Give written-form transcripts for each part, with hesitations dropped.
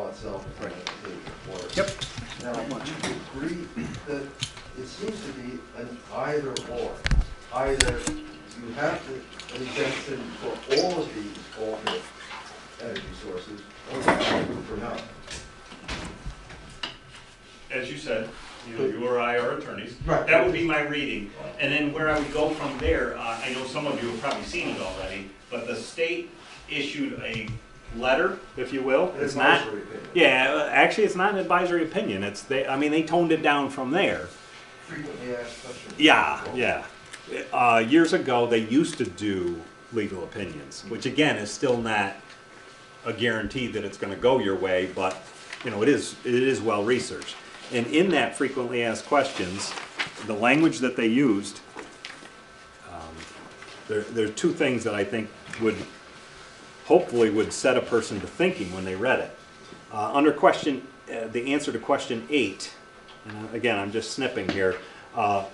itself is going to pay for it. Yep. Now, you agree that it seems to be an either or. Either you have an exemption for all of these alternate energy sources, or you have to for none. As you said, either you or I are attorneys. Right. That would be my reading. And then where I would go from there, I know some of you have probably seen it already, but the state issued a letter, if you will. It's not, Advisory opinion. yeah, actually it's not an advisory opinion. It's, I mean, they toned it down from there. Frequently asked questions. Yeah. Years ago, they used to do legal opinions, which again is still not a guarantee that it's going to go your way, but you know, it is well researched. And in that frequently asked questions, the language that they used, there are two things that I think hopefully would set a person to thinking when they read it. Under question, the answer to question 8, and again, I'm just snipping here.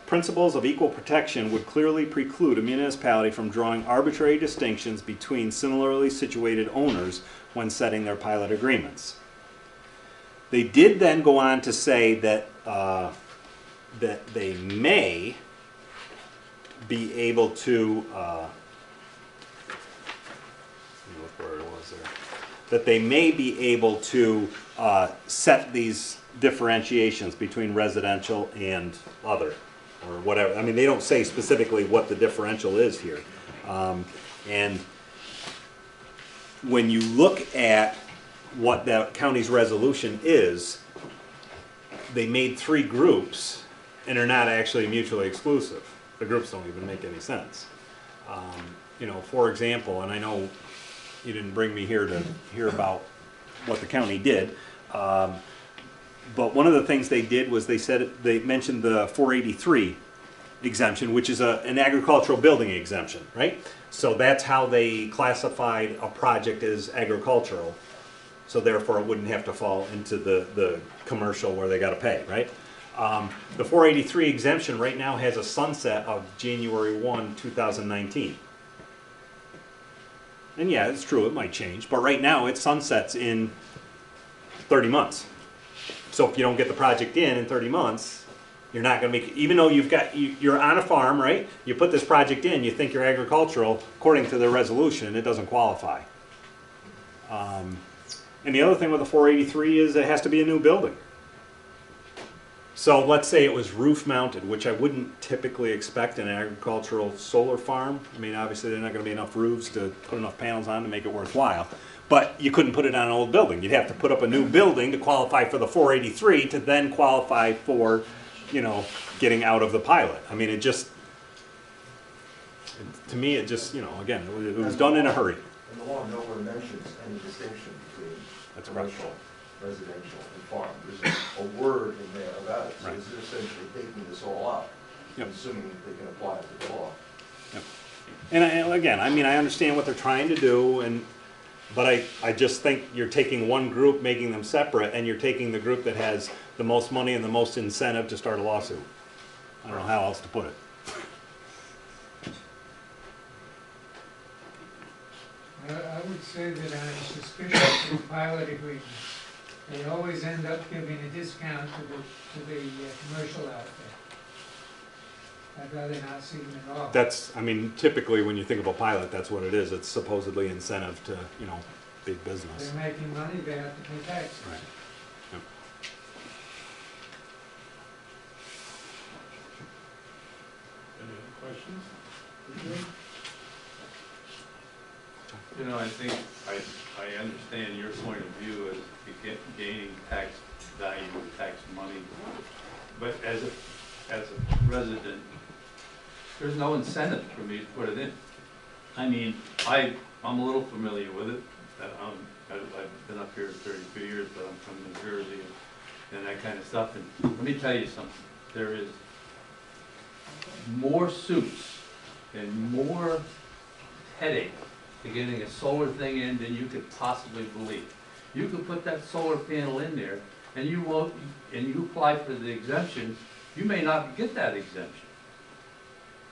Principles of equal protection would clearly preclude a municipality from drawing arbitrary distinctions between similarly situated owners when setting their pilot agreements. They did then go on to say that that they may be able to let me look where it was there. That they may be able to set these differentiations between residential and other, or whatever. I mean, they don't say specifically what the differential is here. And when you look at what the county's resolution is, they made 3 groups, and they're not actually mutually exclusive. The groups don't even make any sense. You know, for example, and I know you didn't bring me here to hear about what the county did, but one of the things they did was they mentioned the 483 exemption, which is an agricultural building exemption, right? So that's how they classified a project as agricultural. So therefore it wouldn't have to fall into the commercial where they got to pay, right? The 483 exemption right now has a sunset of January 1, 2019. And yeah, it's true, it might change, but right now it sunsets in 30 months. So if you don't get the project in 30 months, you're not going to make it, even though you're on a farm, right? You put this project in, you think you're agricultural, according to the resolution, it doesn't qualify. And the other thing with the 483 is it has to be a new building. So let's say it was roof mounted, which I wouldn't typically expect in an agricultural solar farm. I mean, obviously there's not going to be enough roofs to put enough panels on to make it worthwhile. But you couldn't put it on an old building. You'd have to put up a new building to qualify for the 483 to then qualify for, you know, getting out of the pilot. I mean, to me, it just, you know, again, it was done in a hurry. And the law nowhere mentions any distinction between That's correct. commercial, residential, and farm. There's a word in there about it. So Right. it's essentially taking this all out, Yep. assuming they can apply it to the law. Yep. And again, I mean, I understand what they're trying to do, but I just think you're taking one group, making them separate, and you're taking the group that has the most money and the most incentive to start a lawsuit. I don't know how else to put it. I would say that I'm suspicious of pilot agreements. They always end up giving a discount to the commercial outfit. I'd rather not see them at all. That's, I mean, typically when you think of a pilot, that's what it is. It's supposedly incentive to, you know, big business. They're making money, they have to pay taxes. Right. Yep. Any other questions? You know, I think I understand your point of view as gaining tax value or tax money, but as a resident, there's no incentive for me to put it in. I mean, I'm a little familiar with it. I've been up here 32 years, but I'm from New Jersey and that kind of stuff. And let me tell you something. There is more suits and more headache to getting a solar thing in than you could possibly believe. You could put that solar panel in there, and you apply for the exemption, you may not get that exemption.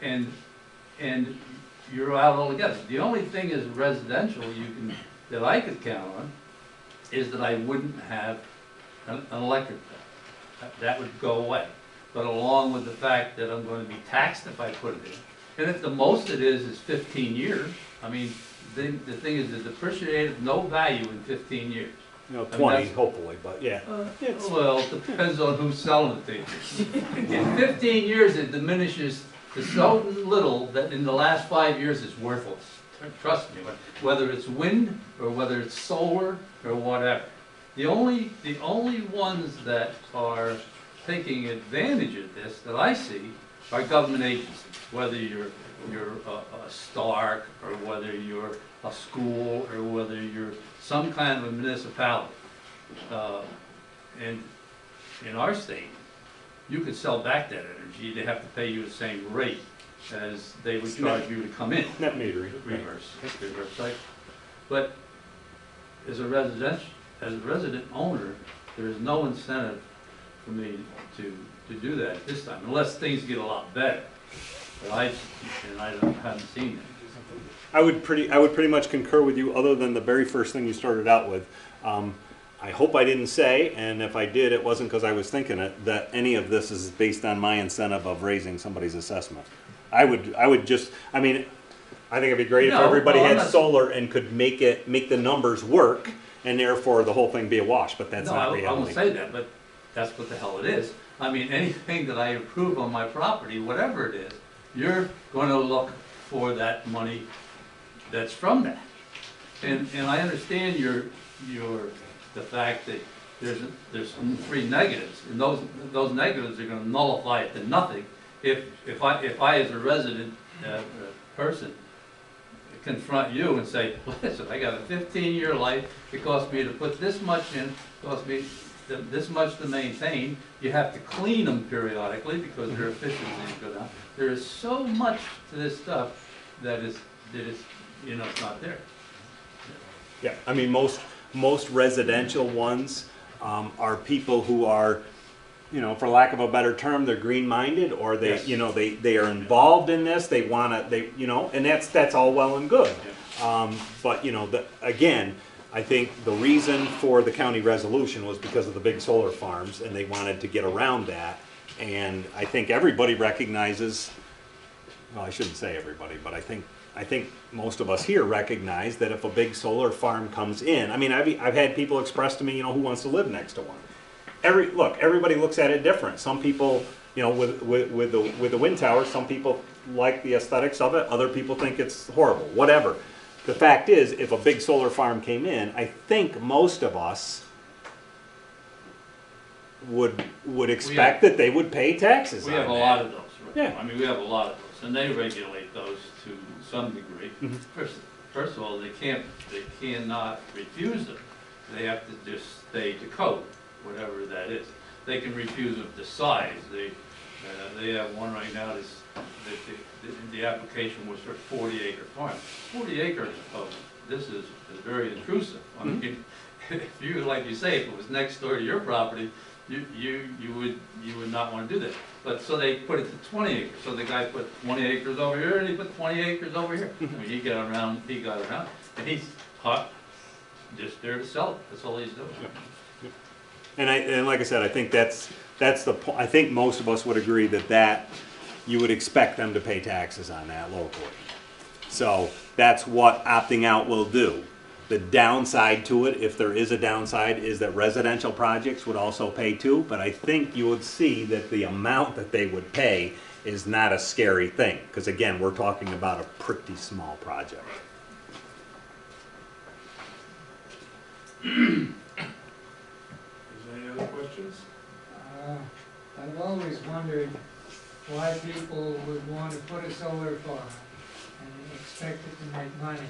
And you're out altogether. The only thing is residential that I could count on is that I wouldn't have an electric bill. That would go away. But along with the fact that I'm going to be taxed if I put it in, and if the most it is 15 years, I mean, the thing is the depreciated no value in 15 years. You know, I mean, 20 that's- hopefully, but yeah. Well, it depends on who's selling it to you. In 15 years, it diminishes to so little that in the last 5 years, it's worthless. Trust me, whether it's wind or whether it's solar or whatever. The only ones that are taking advantage of this that I see are government agencies, whether you're a Stark or whether you're a school or whether you're some kind of a municipality. And in our state, you could sell back that energy, they have to pay you the same rate as they would charge you to come in. Net metering. Reverse cycle. But as a resident owner, there is no incentive for me to do that at this time, unless things get a lot better. But I haven't seen it. I would pretty much concur with you, other than the very first thing you started out with. I hope I didn't say, and if I did, it wasn't because I was thinking it, that any of this is based on my incentive of raising somebody's assessment. I would just, I mean, I think it'd be great if No, everybody well, I'm had not- solar and could make the numbers work, and therefore the whole thing be a wash, but that's No, not I won't reality. say that, but that's what the hell it is. I mean, anything that I approve on my property, whatever it is, you're gonna look for that money that's from that. And I understand the fact that there's 3 negatives, and those negatives are gonna nullify it to nothing if I as a resident person confront you and say, listen, I got a 15-year life, it costs me to put this much in, it costs me this much to maintain, you have to clean them periodically because their efficiencies go down. There is so much to this stuff that is, it's not there. Yeah, I mean, most residential ones are people who are, for lack of a better term, they're green-minded, or they, Yes. they are involved in this. They want to, and that's all well and good. But again, I think the reason for the county resolution was because of the big solar farms, and they wanted to get around that. And I think everybody recognizes. Well, I shouldn't say everybody, but I think most of us here recognize that if a big solar farm comes in, I mean, I've had people express to me, who wants to live next to one. Everybody looks at it different. Some people, with the wind tower, some people like the aesthetics of it. Other people think it's horrible. Whatever. The fact is, if a big solar farm came in, I think most of us would expect that they would pay taxes. We on have a that. lot of those, right? Yeah. I mean, we have a lot of those, and they regulate those to some degree. First of all, they cannot refuse them. They have to just stay to code, whatever that is. They can refuse of the size. They have one right now that's, the application was for 40-acre farm. 40 acres of this is very intrusive. I mean, if you, like you say, if it was next door to your property, you would not want to do that. But so they put it to 20 acres. So the guy put 20 acres over here, and he put 20 acres over here. I mean, he got around, and he's hot, just there to sell it. That's all he's doing. And like I said, I think that's the point. I think most of us would agree that you would expect them to pay taxes on that locally. So that's what opting out will do. The downside to it, if there is a downside, is that residential projects would also pay too, but I think you would see that the amount that they would pay is not a scary thing, because again, we're talking about a pretty small project. Is there any other questions? I've always wondered why people would want to put a solar farm and expect it to make money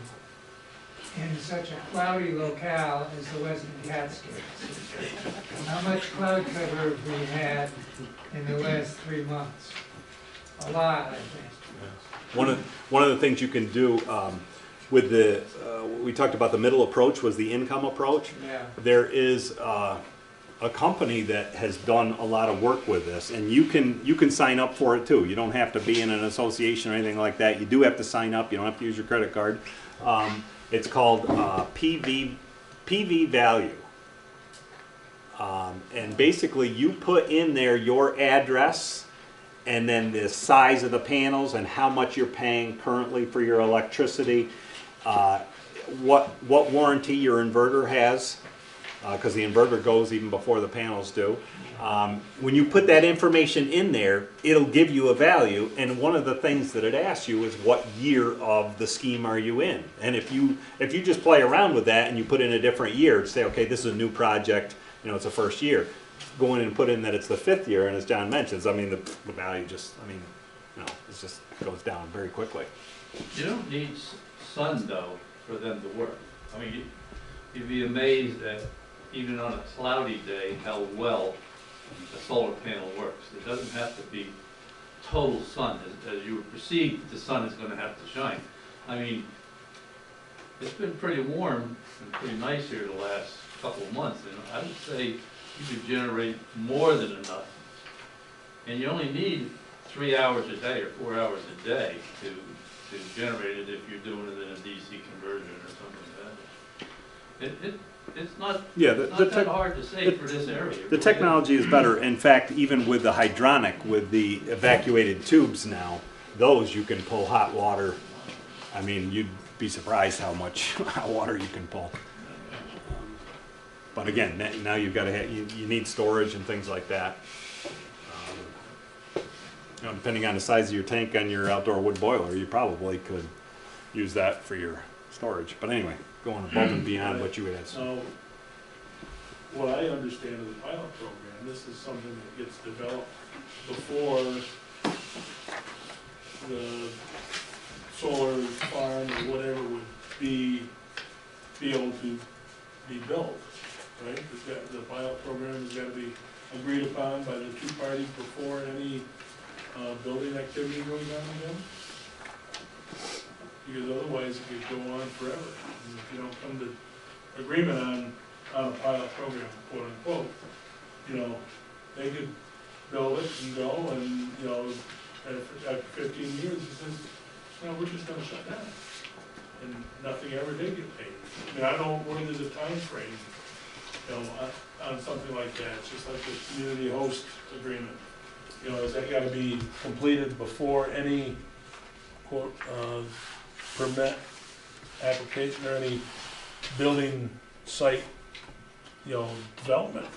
in such a cloudy locale as the Western Catskills. How much cloud cover have we had in the last 3 months? A lot, I think. One of the things you can do with the, we talked about the middle approach was the income approach. Yeah. There is a company that has done a lot of work with this, and you can sign up for it too. You don't have to be in an association or anything like that. You do have to sign up. You don't have to use your credit card. It's called PV Value. And basically, you put in there your address and then the size of the panels and how much you're paying currently for your electricity, what warranty your inverter has, because the inverter goes even before the panels do. When you put that information in there, it'll give you a value, and one of the things that it asks you is what year of the scheme are you in. And if you just play around with that and you put in a different year, say, okay, this is a new project, you know, it's the first year, go in and put in that it's the 5th year, and as John mentions, I mean, the value just, I mean, you know, it just goes down very quickly. You don't need sun though for them to work. I mean, you'd be amazed at, even on a cloudy day, how well a solar panel works. It doesn't have to be total sun, as you would perceive the sun is gonna have to shine. I mean, it's been pretty warm and pretty nice here the last couple of months, and I would say you could generate more than enough. And you only need 3 hours a day or 4 hours a day to generate it if you're doing it in a DC conversion or something like that. It's not, that hard to say for this area. The technology is better. In fact, even with the hydronic, with the evacuated tubes now, those you can pull hot water. I mean, you'd be surprised how much hot water you can pull. But again, now you've got to have, you need storage and things like that. You know, depending on the size of your tank on your outdoor wood boiler, you probably could use that for your storage. But anyway, going above and beyond what you would ask. So, what I understand of the pilot program, this is something that gets developed before the solar farm or whatever would be able to be built, right? The pilot program has got to be agreed upon by the two parties before any building activity goes on again. Because otherwise it could go on forever. And if you don't come to agreement on a pilot program, quote unquote, you know, they could build it and go, and, you know, after 15 years, it says, no, we're just gonna shut down. And nothing ever did get paid. I mean, I don't know where there's a time frame, you know, on something like that. It's just like the community host agreement. You know, has that gotta be completed before any, quote, permit application or any building site, you know, development?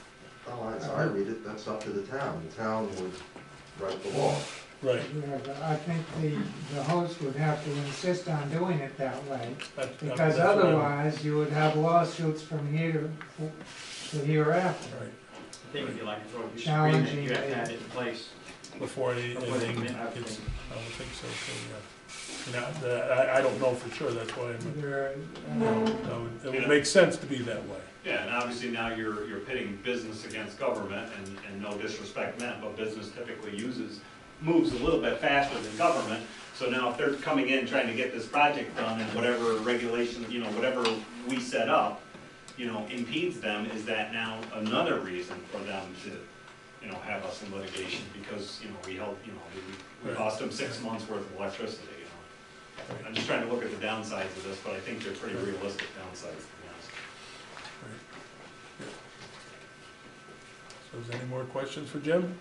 Well, as I read it, that's up to the town. The town would write the law. Right. Yeah, but I think the host would have to insist on doing it that way, because That's what I'm- otherwise you would have lawsuits from here to hereafter. Right, I think if you like a use Challenging agreement, you have to the- have it in place. before anything Before they gets, commit, I I would would think so too, yeah. You know, I don't know for sure, that's why I'm, There, you know, it would make sense to be that way. Yeah, and obviously now you're pitting business against government, and no disrespect meant, but business typically moves a little bit faster than government. So now if they're coming in trying to get this project done and whatever regulation, you know, whatever we set up, you know, impedes them, is that now another reason for them to, you know, have us in litigation? Because, you know, we held, you know, we cost them 6 months worth of electricity, you know. I'm just trying to look at the downsides of this, but I think they're pretty realistic downsides, to be honest. So is there any more questions for Jim?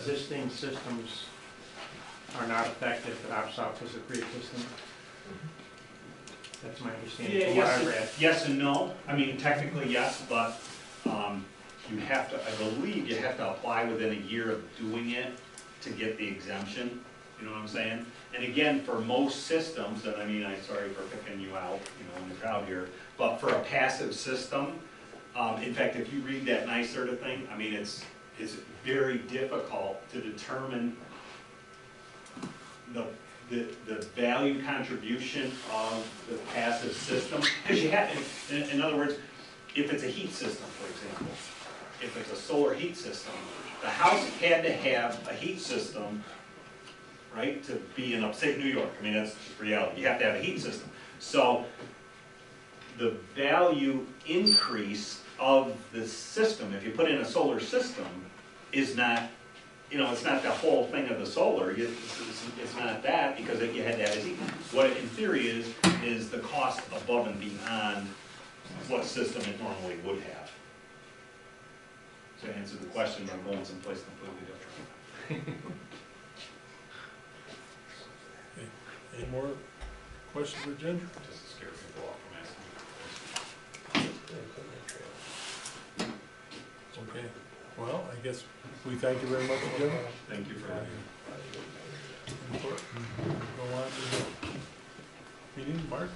Existing systems are not affected, but our south is a pre-existing. That's my understanding from what I read. Yes and no. I mean, technically, yes, but you have to, I believe you have to apply within a year of doing it to get the exemption, you know what I'm saying? And again, for most systems, and I mean, I'm sorry for picking you out, you know, in the crowd here, but for a passive system, in fact, if you read that NYSERDA thing, I mean, it's very difficult to determine the value contribution of the passive system. Because you have, in other words, if it's a heat system, for example, if it's a solar heat system, the house had to have a heat system, right, to be in upstate New York. I mean, that's just reality. You have to have a heat system. So the value increase of the system, if you put in a solar system, is not, you know, it's not the whole thing of the solar. It's not that, because you had to have a heat. What it in theory is the cost above and beyond what system it normally would have. To answer the question, I'm going someplace completely different. Any more questions for Jim? Just to scare people off from asking. Okay, well, I guess we thank you very much, Jim. Thank you for having me. Input. Go on to the meeting, Mark?